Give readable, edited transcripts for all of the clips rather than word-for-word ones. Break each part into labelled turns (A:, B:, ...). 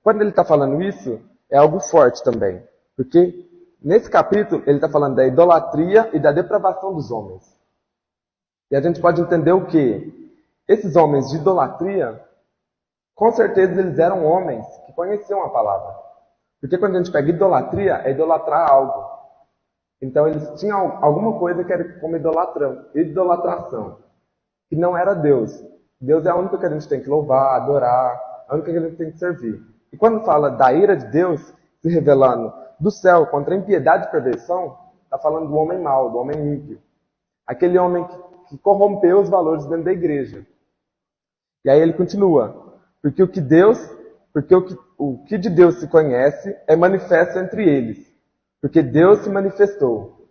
A: Quando ele está falando isso, é algo forte também. Porque nesse capítulo ele está falando da idolatria e da depravação dos homens. E a gente pode entender o quê? Esses homens de idolatria, com certeza eles eram homens que conheciam a palavra. Porque quando a gente pega idolatria, é idolatrar algo. Então eles tinham alguma coisa que era como idolatração, que não era Deus. Deus é a única que a gente tem que louvar, adorar, a única que a gente tem que servir. E quando fala da ira de Deus se revelando do céu contra a impiedade e perversão, está falando do homem mau, do homem ímpio. Aquele homem que corrompeu os valores dentro da igreja. E aí ele continua, porque o que de Deus se conhece é manifesto entre eles, porque Deus se manifestou.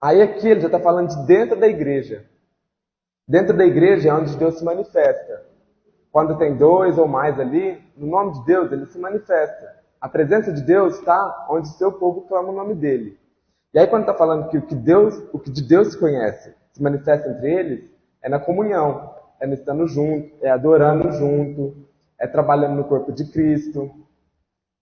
A: Aí aqui ele já está falando de dentro da igreja. Dentro da igreja é onde Deus se manifesta. Quando tem dois ou mais ali, no nome de Deus ele se manifesta. A presença de Deus está onde o seu povo clama o nome dele. E aí quando está falando que o que de Deus se conhece se manifesta entre eles, é na comunhão, é no estando junto, é adorando junto, é trabalhando no corpo de Cristo.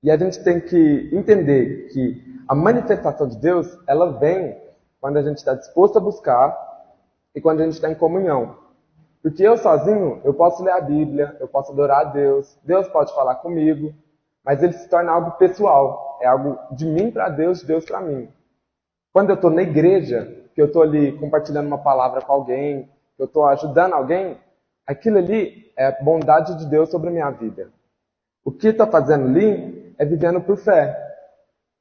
A: E a gente tem que entender que a manifestação de Deus, ela vem quando a gente está disposto a buscar e quando a gente está em comunhão. Porque eu sozinho, eu posso ler a Bíblia, eu posso adorar a Deus, Deus pode falar comigo, mas ele se torna algo pessoal, é algo de mim para Deus, de Deus para mim. Quando eu estou na igreja, que eu estou ali compartilhando uma palavra com alguém, que eu estou ajudando alguém, aquilo ali é a bondade de Deus sobre a minha vida. O que está fazendo ali é vivendo por fé.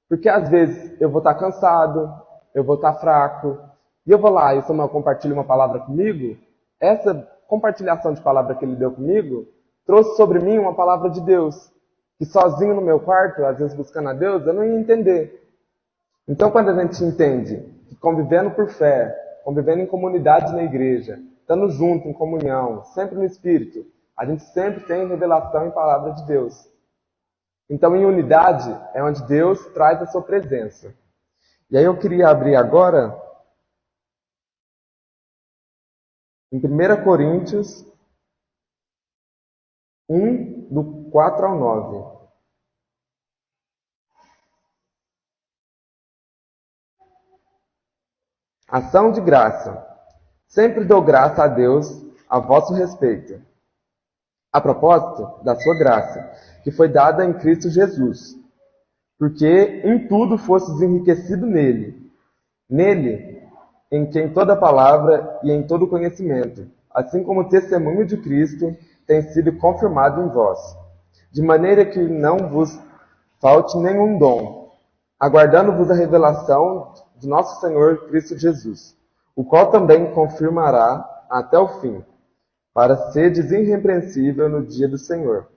A: Porque às vezes eu vou estar cansado, eu vou estar fraco, e eu vou lá e o Samuel compartilha uma palavra comigo, essa compartilhação de palavra que ele deu comigo trouxe sobre mim uma palavra de Deus, que sozinho no meu quarto, às vezes buscando a Deus, eu não ia entender. Então quando a gente entende que convivendo por fé, convivendo em comunidade na igreja, estando junto em comunhão, sempre no Espírito, a gente sempre tem revelação em palavra de Deus. Então em unidade é onde Deus traz a sua presença. E aí eu queria abrir agora em 1 Coríntios 1, do 4 ao 9. Ação de graça. Sempre dou graça a Deus a vosso respeito. A propósito da sua graça, que foi dada em Cristo Jesus. Porque em tudo fostes enriquecido nele. Nele, em quem toda palavra e em todo conhecimento, assim como o testemunho de Cristo tem sido confirmado em vós, de maneira que não vos falte nenhum dom, aguardando-vos a revelação de nosso Senhor Cristo Jesus, o qual também confirmará até o fim, para seres irrepreensível no dia do Senhor.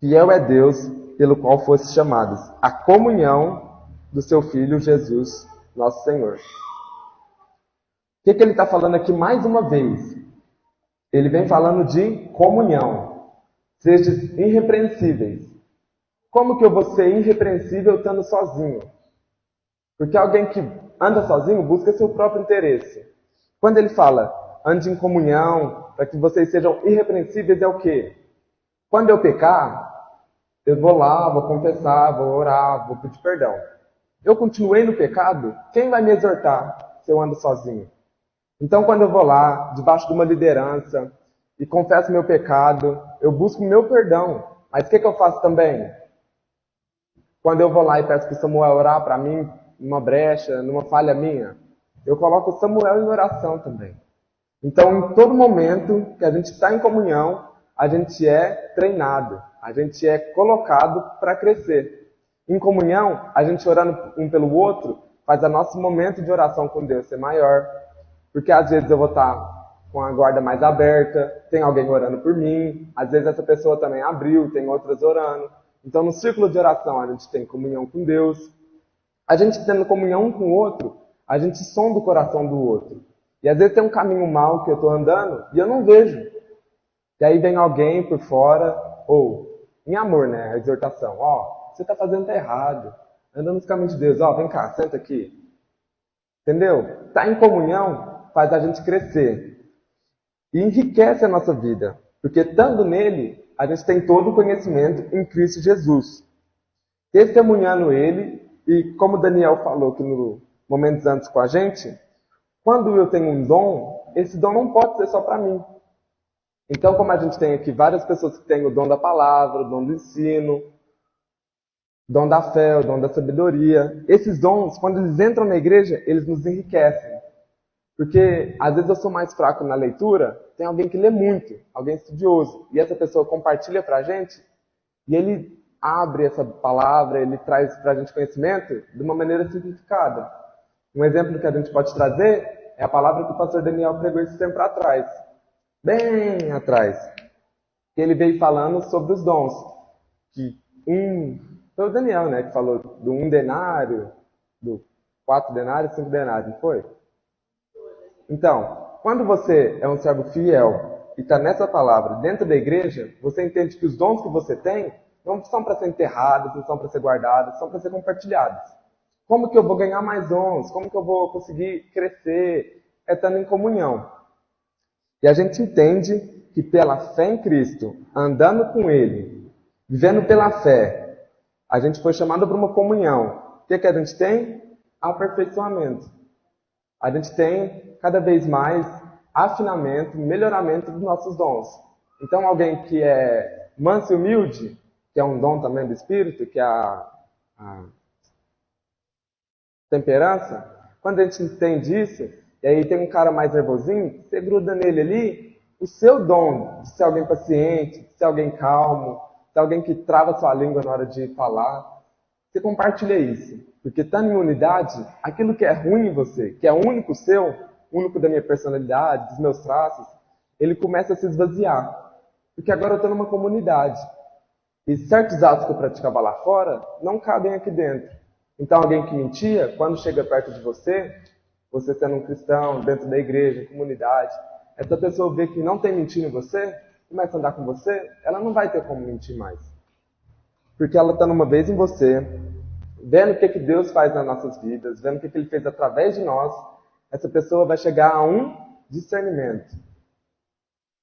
A: Fiel é Deus, pelo qual fostes chamados, à comunhão do seu Filho Jesus, nosso Senhor. O que ele está falando aqui mais uma vez? Ele vem falando de comunhão. Sejam irrepreensíveis. Como que eu vou ser irrepreensível estando sozinho? Porque alguém que anda sozinho busca seu próprio interesse. Quando ele fala, ande em comunhão, para que vocês sejam irrepreensíveis, é o quê? Quando eu pecar, eu vou lá, vou confessar, vou orar, vou pedir perdão. Eu continuei no pecado, quem vai me exortar se eu ando sozinho? Então, quando eu vou lá, debaixo de uma liderança, e confesso meu pecado, eu busco meu perdão. Mas o que eu faço também? Quando eu vou lá e peço para Samuel orar para mim, numa brecha, numa falha minha, eu coloco Samuel em oração também. Então, em todo momento que a gente está em comunhão, a gente é treinado, a gente é colocado para crescer. Em comunhão, a gente orando um pelo outro, faz o nosso momento de oração com Deus ser maior. Porque às vezes eu vou estar com a guarda mais aberta, tem alguém orando por mim, às vezes essa pessoa também abriu, tem outras orando. Então no círculo de oração a gente tem comunhão com Deus. A gente tendo comunhão um com o outro, a gente sonda o coração do outro. E às vezes tem um caminho mau que eu estou andando e eu não vejo. E aí vem alguém por fora, ou em amor, né, a exortação. Você está fazendo errado, andando nos caminhos de Deus. Vem cá, senta aqui. Entendeu? Estar em comunhão faz a gente crescer. E enriquece a nossa vida. Porque estando nele, a gente tem todo o conhecimento em Cristo Jesus. Testemunhando Ele, e como Daniel falou aqui no momentos antes com a gente, quando eu tenho um dom, esse dom não pode ser só para mim. Então, como a gente tem aqui várias pessoas que têm o dom da palavra, o dom do ensino, o dom da fé, o dom da sabedoria, esses dons, quando eles entram na igreja, eles nos enriquecem. Porque, às vezes, eu sou mais fraco na leitura, tem alguém que lê muito, alguém estudioso, e essa pessoa compartilha para a gente, e ele abre essa palavra, ele traz para a gente conhecimento de uma maneira simplificada. Um exemplo que a gente pode trazer é a palavra que o pastor Daniel pregou esse tempo atrás, bem atrás, que ele veio falando sobre os dons, que foi o Daniel, né, que falou do 1 denário, do 4 denários, 5 denários, não foi? Então, quando você é um servo fiel e está nessa palavra dentro da igreja, você entende que os dons que você tem não são para ser enterrados, não são para ser guardados, são para ser compartilhados. Como que eu vou ganhar mais dons? Como que eu vou conseguir crescer? É estando em comunhão. E a gente entende que pela fé em Cristo, andando com Ele, vivendo pela fé, a gente foi chamado para uma comunhão. O que a gente tem? Aperfeiçoamento. A gente tem cada vez mais afinamento, melhoramento dos nossos dons. Então, alguém que é manso e humilde, que é um dom também do Espírito, que é a temperança, quando a gente entende isso, e aí tem um cara mais nervosinho, você gruda nele ali, o seu dom de ser alguém paciente, de ser alguém calmo, de ser alguém que trava sua língua na hora de falar, você compartilha isso. Porque estando em unidade, aquilo que é ruim em você, que é único seu, único da minha personalidade, dos meus traços, ele começa a se esvaziar. Porque agora eu estou numa comunidade. E certos atos que eu praticava lá fora não cabem aqui dentro. Então alguém que mentia, quando chega perto de você, você sendo um cristão, dentro da igreja, comunidade, essa pessoa vê que não tem mentira em você, começa a andar com você, ela não vai ter como mentir mais. Porque ela está numa vez em você, vendo o que Deus faz nas nossas vidas, vendo o que Ele fez através de nós, essa pessoa vai chegar a um discernimento.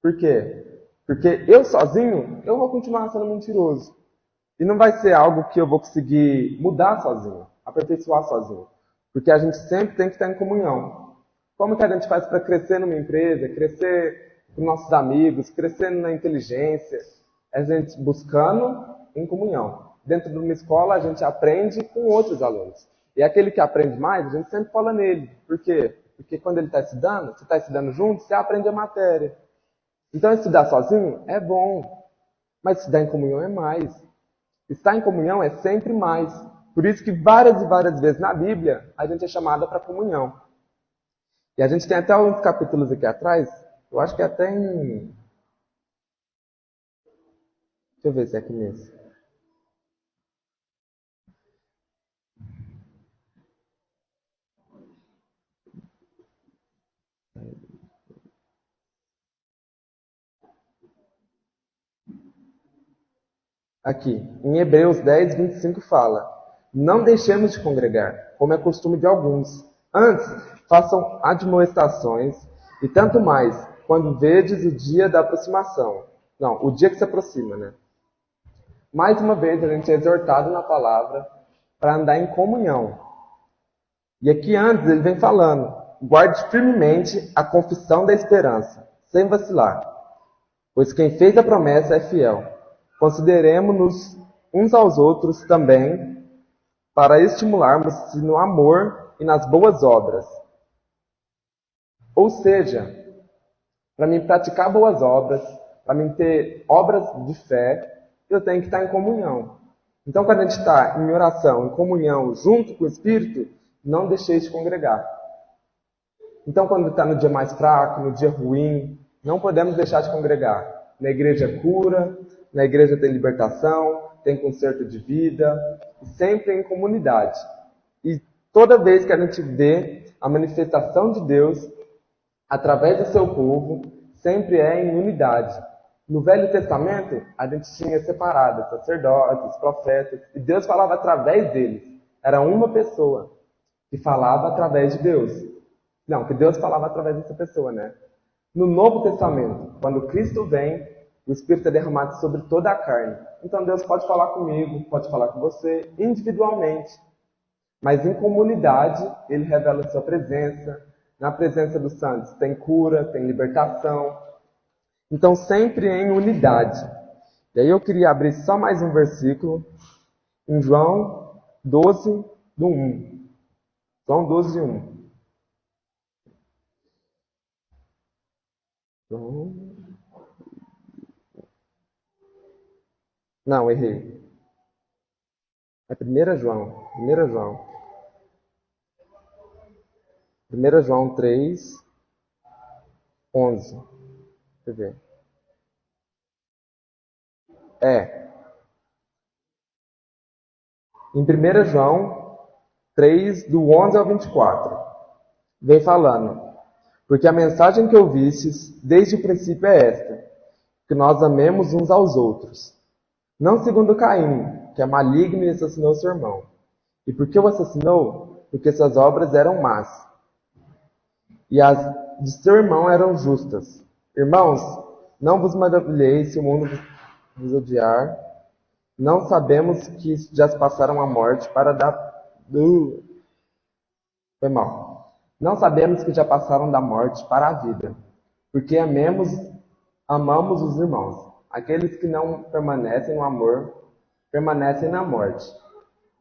A: Por quê? Porque eu sozinho, eu vou continuar sendo mentiroso. E não vai ser algo que eu vou conseguir mudar sozinho, aperfeiçoar sozinho. Porque a gente sempre tem que estar em comunhão. Como que a gente faz para crescer numa empresa, crescer com nossos amigos, crescer na inteligência? É a gente buscando em comunhão. Dentro de uma escola, a gente aprende com outros alunos. E aquele que aprende mais, a gente sempre fala nele. Por quê? Porque quando ele está estudando, você está estudando junto, você aprende a matéria. Então, estudar sozinho é bom, mas estudar em comunhão é mais. Estar em comunhão é sempre mais. Por isso que várias e várias vezes na Bíblia, a gente é chamada para comunhão. E a gente tem até uns capítulos aqui atrás, eu acho que até em... Deixa eu ver se é aqui mesmo. Aqui, em Hebreus 10, 25 fala: não deixemos de congregar, como é costume de alguns. Antes, façam admoestações, e tanto mais, quando vedes o dia da aproximação. Não, o dia que se aproxima, né? Mais uma vez, a gente é exortado na palavra para andar em comunhão. E aqui antes, ele vem falando: guarde firmemente a confissão da esperança, sem vacilar, pois quem fez a promessa é fiel. Consideremos-nos uns aos outros também, para estimularmos-se no amor e nas boas obras. Ou seja, para mim praticar boas obras, para mim ter obras de fé, eu tenho que estar em comunhão. Então, quando a gente está em oração, em comunhão, junto com o Espírito, não deixei de congregar. Então, quando está no dia mais fraco, no dia ruim, não podemos deixar de congregar. Na igreja cura, na igreja tem libertação, tem conserto de vida, sempre em comunidade. E toda vez que a gente vê a manifestação de Deus através do seu povo, sempre é em unidade. No Velho Testamento, a gente tinha separado sacerdotes, profetas, e Deus falava através deles. Era uma pessoa que falava através de Deus. Não, que Deus falava através dessa pessoa, né? No Novo Testamento, quando Cristo vem, o Espírito é derramado sobre toda a carne. Então Deus pode falar comigo, pode falar com você individualmente. Mas em comunidade, Ele revela a sua presença. Na presença dos santos tem cura, tem libertação. Então sempre em unidade. E aí eu queria abrir só mais um versículo. Em João 12, do 1. João 12, 1. Não, errei. É 1 João. 1 João. 1 João 3, 11. Deixa eu ver. Em 1 João 3, do 11 ao 24. Vem falando. Porque a mensagem que ouvistes desde o princípio é esta: que nós amemos uns aos outros. Não segundo Caim, que é maligno e assassinou seu irmão. E por que o assassinou? Porque suas obras eram más. E as de seu irmão eram justas. Irmãos, não vos maravilheis se o mundo vos odiar. Não sabemos que já passaram a morte para dar... Foi mal. Não sabemos que já passaram da morte para a vida. Porque amamos os irmãos. Aqueles que não permanecem no amor, permanecem na morte.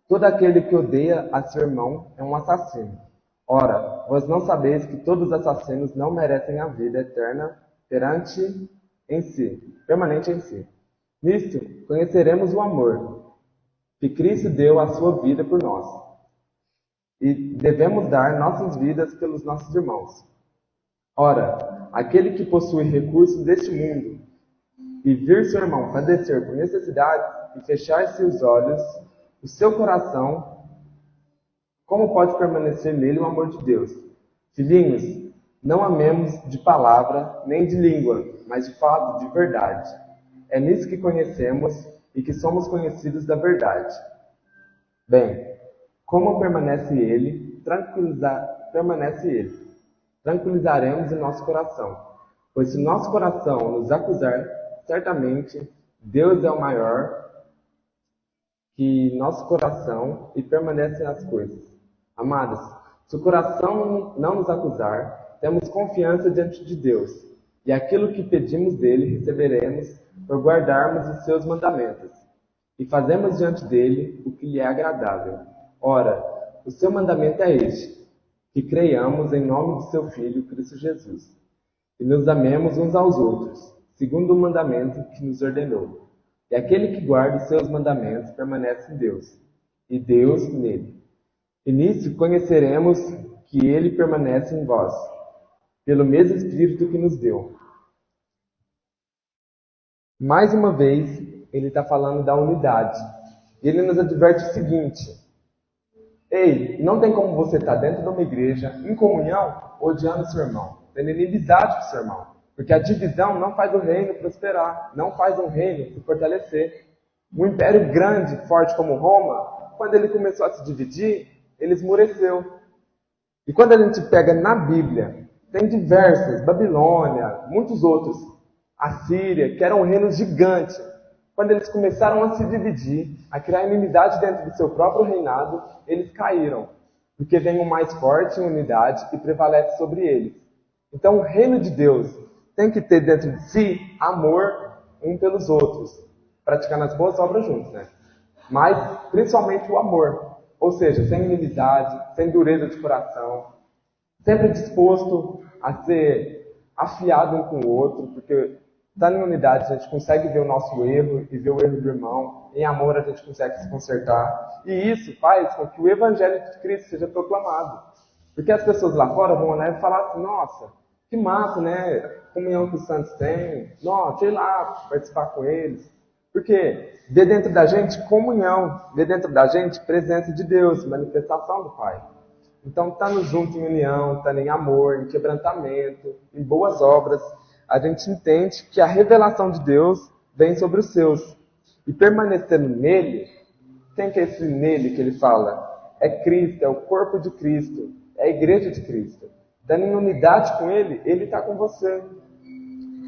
A: Todo aquele que odeia a seu irmão é um assassino. Ora, vós não sabeis que todos os assassinos não merecem a vida eterna perante em si, permanente em si. Nisto conheceremos o amor, que Cristo deu a sua vida por nós. E devemos dar nossas vidas pelos nossos irmãos. Ora, aquele que possui recursos deste mundo e vir seu irmão padecer por necessidade e fechar-se os olhos, o seu coração, como pode permanecer nele o amor de Deus? Filhinhos, não amemos de palavra nem de língua, mas de fato, de verdade. É nisso que conhecemos e que somos conhecidos da verdade. Bem, como permanece ele, tranquilizaremos o nosso coração. Pois se nosso coração nos acusar, certamente Deus é o maior que nosso coração e permanece nas coisas. Amados, se o coração não nos acusar, temos confiança diante de Deus, e aquilo que pedimos dele receberemos por guardarmos os seus mandamentos, e fazemos diante dele o que lhe é agradável. Ora, o seu mandamento é este, que creiamos em nome de seu Filho, Cristo Jesus, e nos amemos uns aos outros, segundo o mandamento que nos ordenou. E aquele que guarda os seus mandamentos permanece em Deus, e Deus nele. E nisso conheceremos que ele permanece em vós, pelo mesmo Espírito que nos deu. Mais uma vez, ele está falando da unidade. E ele nos adverte o seguinte: ei, não tem como você estar dentro de uma igreja, em comunhão, odiando seu irmão, tendo inimizade com seu irmão. Porque a divisão não faz o reino prosperar, não faz um reino se fortalecer. Um império grande, forte como Roma, quando ele começou a se dividir, ele esmureceu. E quando a gente pega na Bíblia, tem diversos, Babilônia, muitos outros, Assíria, que eram reinos gigantes. Quando eles começaram a se dividir, a criar inimizade dentro do seu próprio reinado, eles caíram. Porque vem o mais forte em unidade e prevalece sobre eles. Então o reino de Deus tem que ter dentro de si amor um pelos outros. Praticar as boas obras juntos, né? Mas principalmente o amor. Ou seja, sem inimizade, sem dureza de coração. Sempre disposto a ser afiado um com o outro, porque estando em unidade a gente consegue ver o nosso erro e ver o erro do irmão. Em amor a gente consegue se consertar. E isso faz com que o Evangelho de Cristo seja proclamado. Porque as pessoas lá fora vão olhar e falar assim: nossa, que massa, né? Comunhão que os santos têm. Nossa, sei lá, participar com eles. Porque vê dentro da gente comunhão, vê dentro da gente presença de Deus, manifestação do Pai. Então, estando junto em união, estando em amor, em quebrantamento, em boas obras, a gente entende que a revelação de Deus vem sobre os seus. E permanecendo nele, quem que é esse nele que ele fala? É Cristo, é o corpo de Cristo, é a igreja de Cristo. Estando em unidade com ele, ele está com você.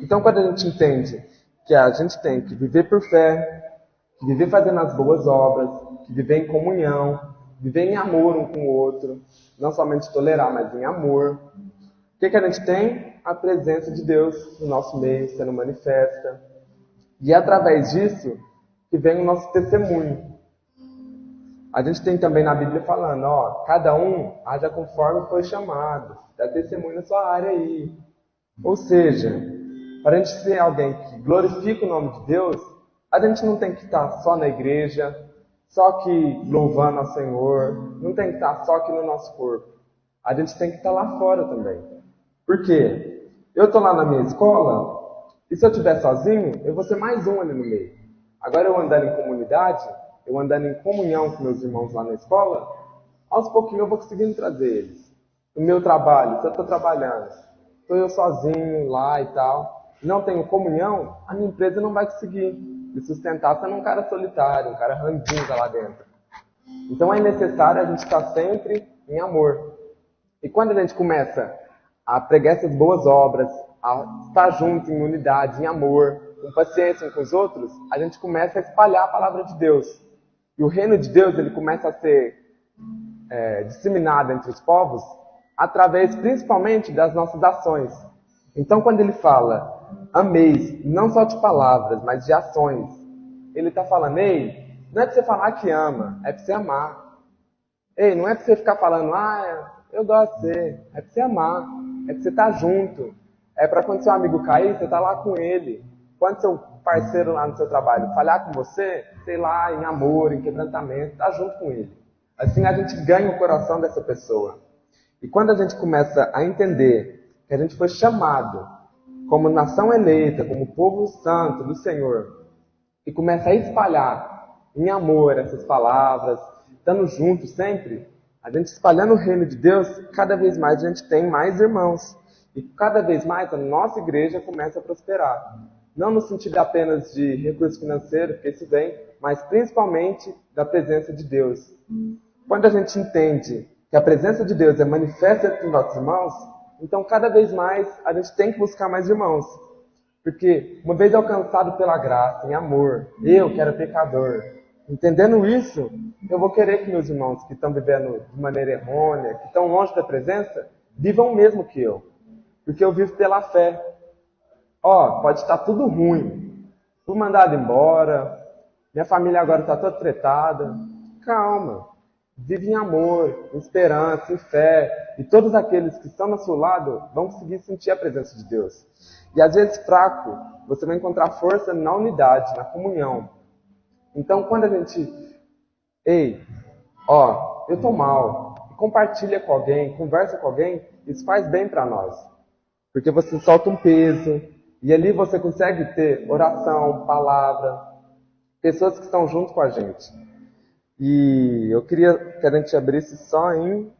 A: Então, quando a gente entende que a gente tem que viver por fé, que viver fazendo as boas obras, que viver em comunhão, viver em amor um com o outro, não somente tolerar, mas em amor. O que a gente tem? A presença de Deus no nosso meio, sendo manifesta. E é através disso que vem o nosso testemunho. A gente tem também na Bíblia falando, cada um haja conforme foi chamado. Dá testemunho na sua área aí. Ou seja, para a gente ser alguém que glorifica o nome de Deus, a gente não tem que estar só na igreja, só aqui louvando ao Senhor, não tem que estar só aqui no nosso corpo. A gente tem que estar lá fora também. Por quê? Eu estou lá na minha escola, e se eu estiver sozinho, eu vou ser mais um ali no meio. Agora eu andando em comunidade, eu andando em comunhão com meus irmãos lá na escola, aos pouquinhos eu vou conseguindo trazer eles. No meu trabalho, se eu estou trabalhando, estou eu sozinho lá e tal, não tenho comunhão, a minha empresa não vai conseguir me sustentar sendo um cara solitário, um cara ranzinza lá dentro. Então é necessário a gente estar sempre em amor. E quando a gente começa a pregar essas boas obras, a estar junto em unidade, em amor, com paciência uns com os outros, a gente começa a espalhar a palavra de Deus. E o reino de Deus ele começa a ser disseminado entre os povos através principalmente das nossas ações. Então quando ele fala, ameis, não só de palavras, mas de ações, ele está falando, ei, não é para você falar que ama, é para você amar. Ei, não é para você ficar falando, eu gosto de você, é para você amar, é para você estar junto. É para quando seu amigo cair, você está lá com ele. Quando seu parceiro lá no seu trabalho falhar com você, sei lá, em amor, em quebrantamento, está junto com ele. Assim a gente ganha o coração dessa pessoa. E quando a gente começa a entender que a gente foi chamado como nação eleita, como povo santo do Senhor, e começa a espalhar em amor essas palavras, estando juntos sempre, a gente espalhando o reino de Deus, cada vez mais a gente tem mais irmãos. E cada vez mais a nossa igreja começa a prosperar. Não no sentido apenas de recurso financeiro, porque isso vem, mas principalmente da presença de Deus. Quando a gente entende que a presença de Deus é manifesta entre os nossos irmãos, então cada vez mais a gente tem que buscar mais irmãos. Porque uma vez alcançado pela graça, em amor, eu que era pecador, entendendo isso, eu vou querer que meus irmãos que estão vivendo de maneira errônea, que estão longe da presença, vivam o mesmo que eu. Porque eu vivo pela fé. Pode estar tudo ruim. Fui mandado embora. Minha família agora está toda tretada. Calma. Vive em amor, em esperança, em fé. E todos aqueles que estão ao seu lado vão conseguir sentir a presença de Deus. E às vezes fraco, você vai encontrar força na unidade, na comunhão. Então quando a gente... eu estou mal. Compartilha com alguém, conversa com alguém. Isso faz bem para nós. Porque você solta um peso, e ali você consegue ter oração, palavra, pessoas que estão junto com a gente. E eu queria que a gente abrisse só em...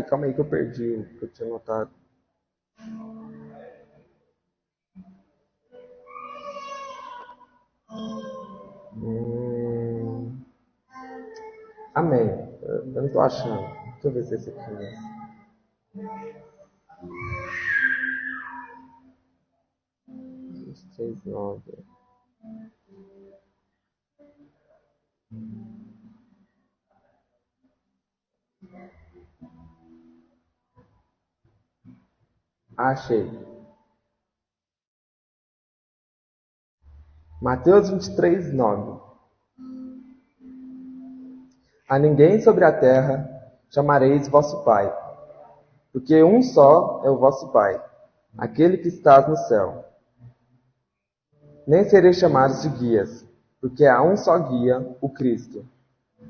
A: calma aí que eu perdi o que eu tinha notado. Amém. Eu não estou achando. Deixa eu ver se esse aqui é. Achei. Mateus 23, 9. A ninguém sobre a terra chamareis vosso Pai, porque um só é o vosso Pai, aquele que está no céu. Nem sereis chamados de guias, porque há um só guia, o Cristo.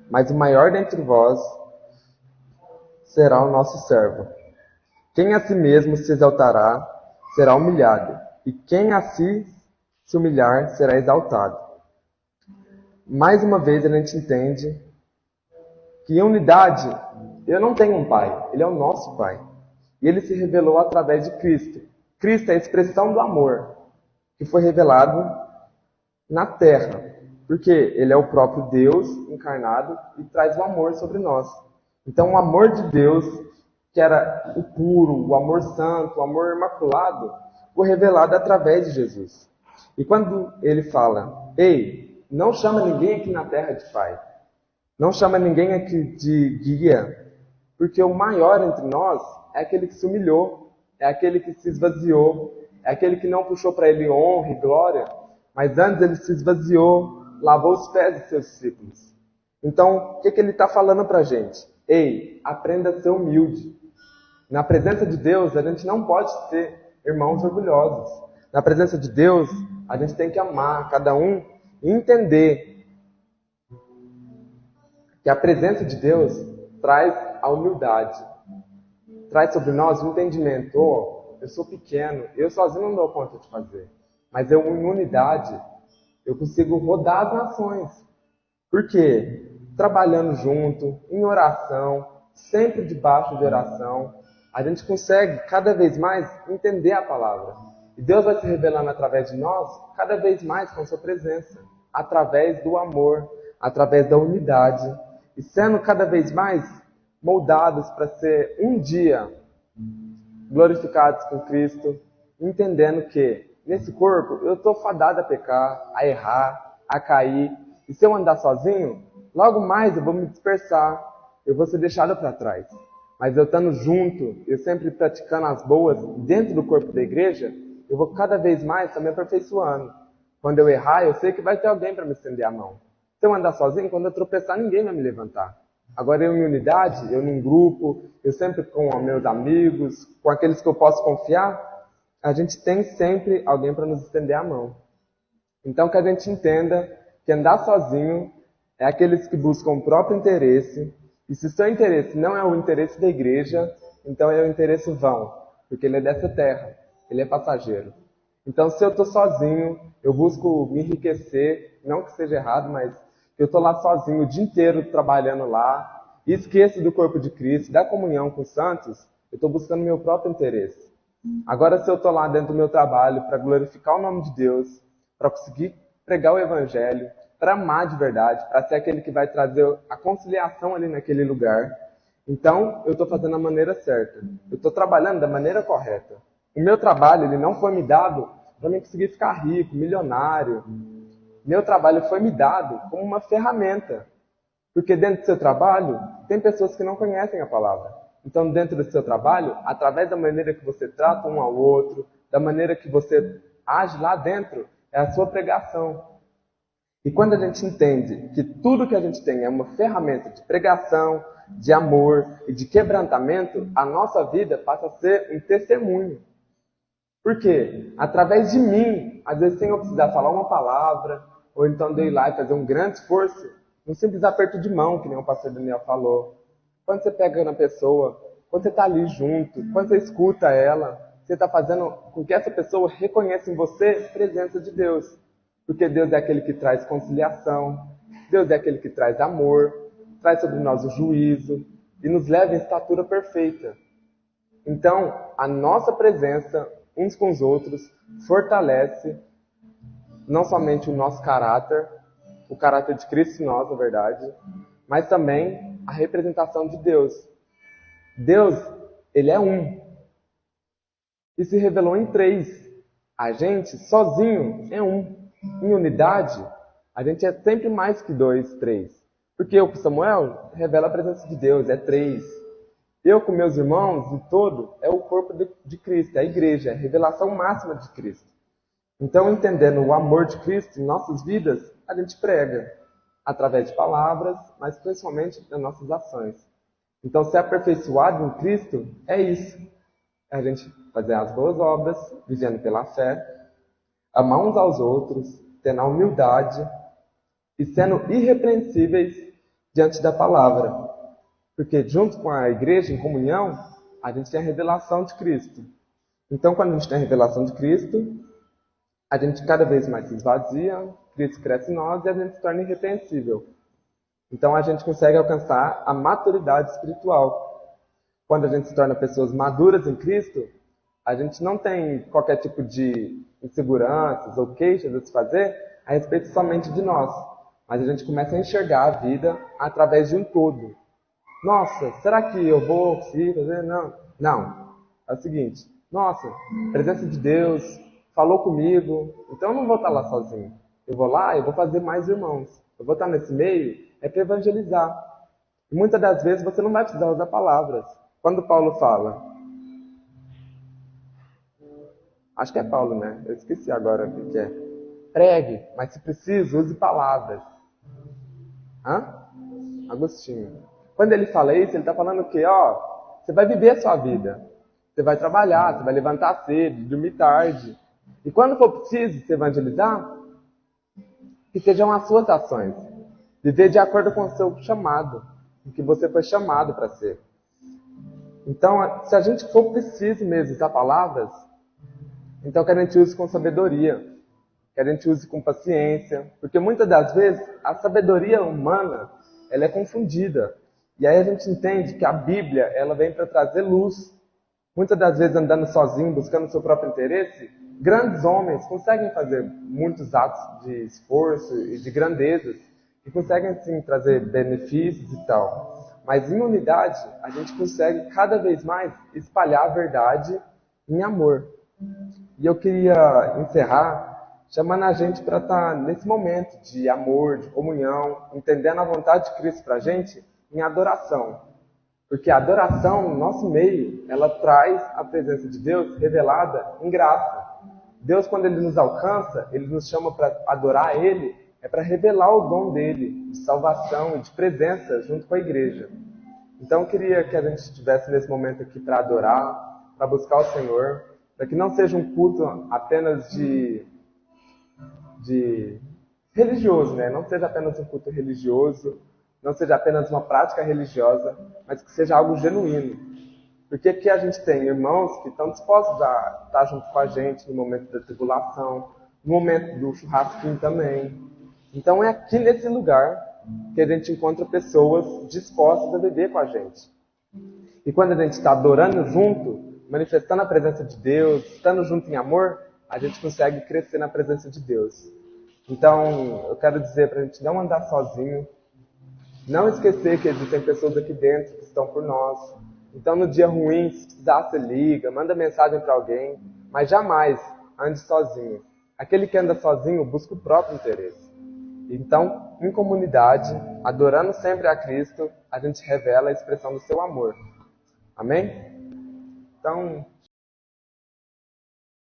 A: Mas o maior dentre vós será o nosso servo. Quem a si mesmo se exaltará, será humilhado, e quem a si se humilhar, será exaltado. Mais uma vez a gente entende que em unidade, eu não tenho um pai, ele é o nosso pai. E ele se revelou através de Cristo. Cristo é a expressão do amor, que foi revelado na terra. Porque ele é o próprio Deus encarnado e traz o amor sobre nós. Então o amor de Deus, que era o puro, o amor santo, o amor imaculado, foi revelado através de Jesus. E quando ele fala, ei, não chama ninguém aqui na terra de pai, não chama ninguém aqui de guia, porque o maior entre nós é aquele que se humilhou, é aquele que se esvaziou, é aquele que não puxou para ele honra e glória, mas antes ele se esvaziou, lavou os pés dos seus discípulos. Então, o que ele está falando para a gente? Ei, aprenda a ser humilde. Na presença de Deus, a gente não pode ser irmãos orgulhosos. Na presença de Deus, a gente tem que amar cada um e entender que a presença de Deus traz a humildade. Traz sobre nós o entendimento. Oh, eu sou pequeno, eu sozinho não dou conta de fazer. Mas eu, em unidade, eu consigo rodar as nações. Por quê? Trabalhando junto, em oração, sempre debaixo de oração, a gente consegue cada vez mais entender a palavra. E Deus vai se revelando através de nós, cada vez mais com a sua presença, através do amor, através da unidade, e sendo cada vez mais moldados para ser um dia glorificados com Cristo, entendendo que nesse corpo eu estou fadado a pecar, a errar, a cair, e se eu andar sozinho, logo mais eu vou me dispersar, eu vou ser deixado para trás. Mas eu estando junto, eu sempre praticando as boas dentro do corpo da igreja, eu vou cada vez mais estar me aperfeiçoando. Quando eu errar, eu sei que vai ter alguém para me estender a mão. Se eu andar sozinho, quando eu tropeçar, ninguém vai me levantar. Agora eu em unidade, eu num grupo, eu sempre com meus amigos, com aqueles que eu posso confiar, a gente tem sempre alguém para nos estender a mão. Então que a gente entenda que andar sozinho é aqueles que buscam o próprio interesse, e se seu interesse não é o interesse da igreja, então é o interesse vão, porque ele é dessa terra, ele é passageiro. Então se eu estou sozinho, eu busco me enriquecer, não que seja errado, mas eu estou lá sozinho o dia inteiro trabalhando lá, e esqueço do corpo de Cristo, da comunhão com os santos, eu estou buscando meu próprio interesse. Agora se eu estou lá dentro do meu trabalho para glorificar o nome de Deus, para conseguir pregar o evangelho, para amar de verdade, para ser aquele que vai trazer a conciliação ali naquele lugar. Então, eu estou fazendo da maneira certa. Eu estou trabalhando da maneira correta. O meu trabalho ele não foi me dado para mim conseguir ficar rico, milionário. Meu trabalho foi me dado como uma ferramenta. Porque dentro do seu trabalho, tem pessoas que não conhecem a palavra. Então, dentro do seu trabalho, através da maneira que você trata um ao outro, da maneira que você age lá dentro, é a sua pregação. E quando a gente entende que tudo que a gente tem é uma ferramenta de pregação, de amor e de quebrantamento, a nossa vida passa a ser um testemunho. Por quê? Através de mim, às vezes sem eu precisar falar uma palavra, ou então de ir lá e fazer um grande esforço, um simples aperto de mão, que nem o pastor Daniel falou. Quando você pega na pessoa, quando você está ali junto, quando você escuta ela, você está fazendo com que essa pessoa reconheça em você a presença de Deus. Porque Deus é aquele que traz conciliação, Deus é aquele que traz amor, traz sobre nós o juízo e nos leva em estatura perfeita. Então, a nossa presença uns com os outros fortalece não somente o nosso caráter, o caráter de Cristo em nós, na verdade, mas também a representação de Deus. Deus, ele é um. E se revelou em três. A gente, sozinho, é um. Em unidade, a gente é sempre mais que dois, três. Porque o Samuel revela a presença de Deus, é três. Eu com meus irmãos, em todo, é o corpo de Cristo, é a igreja, é a revelação máxima de Cristo. Então, entendendo o amor de Cristo em nossas vidas, a gente prega, através de palavras, mas principalmente nas nossas ações. Então, ser aperfeiçoado em Cristo é isso. É a gente fazer as boas obras, vivendo pela fé, amar uns aos outros, tendo a humildade e sendo irrepreensíveis diante da palavra. Porque junto com a igreja, em comunhão, a gente tem a revelação de Cristo. Então, quando a gente tem a revelação de Cristo, a gente cada vez mais se esvazia, Cristo cresce em nós e a gente se torna irrepreensível. Então, a gente consegue alcançar a maturidade espiritual. Quando a gente se torna pessoas maduras em Cristo, a gente não tem qualquer tipo de inseguranças ou queixas a se fazer a respeito somente de nós. Mas a gente começa a enxergar a vida através de um todo. Nossa, será que eu vou conseguir fazer? Não. Não. É o seguinte. Nossa, presença de Deus, falou comigo, então eu não vou estar lá sozinho. Eu vou lá e vou fazer mais irmãos. Eu vou estar nesse meio para evangelizar. E muitas das vezes você não vai precisar usar palavras. Quando Paulo fala, acho que é Paulo, né? Eu esqueci agora o que é. Pregue, mas se preciso, use palavras. Hã? Agostinho. Quando ele fala isso, ele está falando o quê? Ó, você vai viver a sua vida. Você vai trabalhar, você vai levantar cedo, dormir tarde. E quando for preciso se evangelizar, que sejam as suas ações. Viver de acordo com o seu chamado, o que você foi chamado para ser. Então, se a gente for preciso mesmo usar palavras, então que a gente use com sabedoria, que a gente use com paciência, porque muitas das vezes a sabedoria humana ela é confundida. E aí a gente entende que a Bíblia ela vem para trazer luz. Muitas das vezes andando sozinho, buscando o seu próprio interesse, grandes homens conseguem fazer muitos atos de esforço e de grandezas, e conseguem sim trazer benefícios e tal. Mas em unidade, a gente consegue cada vez mais espalhar a verdade em amor. E eu queria encerrar chamando a gente para estar nesse momento de amor, de comunhão, entendendo a vontade de Cristo para a gente em adoração. Porque a adoração, no nosso meio, ela traz a presença de Deus revelada em graça. Deus, quando Ele nos alcança, Ele nos chama para adorar Ele, é para revelar o dom dEle, de salvação e de presença junto com a igreja. Então eu queria que a gente estivesse nesse momento aqui para adorar, para buscar o Senhor, para que não seja um culto apenas de religioso, né? Não seja apenas um culto religioso, não seja apenas uma prática religiosa, mas que seja algo genuíno. Porque aqui a gente tem irmãos que estão dispostos a estar junto com a gente no momento da tribulação, no momento do churrasquinho também. Então é aqui nesse lugar que a gente encontra pessoas dispostas a viver com a gente. E quando a gente está adorando junto, manifestando a presença de Deus, estando junto em amor, a gente consegue crescer na presença de Deus. Então, eu quero dizer para a gente não andar sozinho, não esquecer que existem pessoas aqui dentro que estão por nós. Então, no dia ruim, se precisar, você liga, manda mensagem para alguém, mas jamais ande sozinho. Aquele que anda sozinho busca o próprio interesse. Então, em comunidade, adorando sempre a Cristo, a gente revela a expressão do seu amor. Amém? Então,